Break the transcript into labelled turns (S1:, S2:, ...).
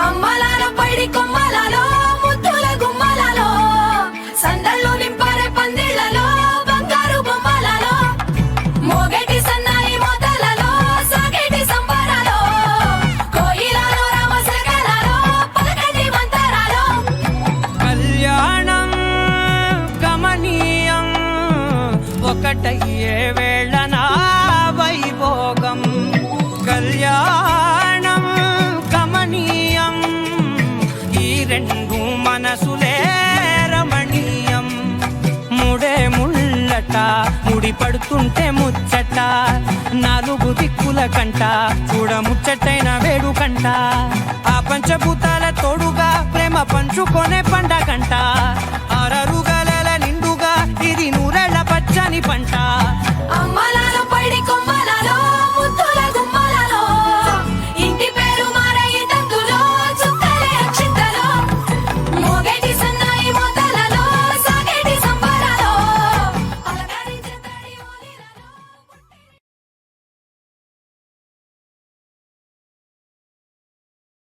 S1: అమ్మలాలో పైడి కొమ్మలలో ముద్దుల గుమ్మలలో సందళ్ళు నింపారే పందిళ్లలో బంగారు బొమ్మలలో మోగేటి సన్నాయి మోతలలో సాగేటి సంబరాలో కోయిలలో రామశకలలో పలకటి మంతరాలో
S2: కళ్యాణం గమనీయం ఒకటయ్యే వేళ నా వైభోగం కళ్యాణం గమనీయం ఈ రెండు మనసులే రమణీయం ముడే ముళ్ళట ముడి పడుతుంటే ముచ్చట నాలుగు దిక్కుల కంట చూడ ముచ్చటైన వేడుకంట ఆ పంచభూతాల తోడుగా ప్రేమ పంచుకొనే పండగంట ఆరరుగల నిండుగా ఇది నూరెళ్ళ పచ్చని పంట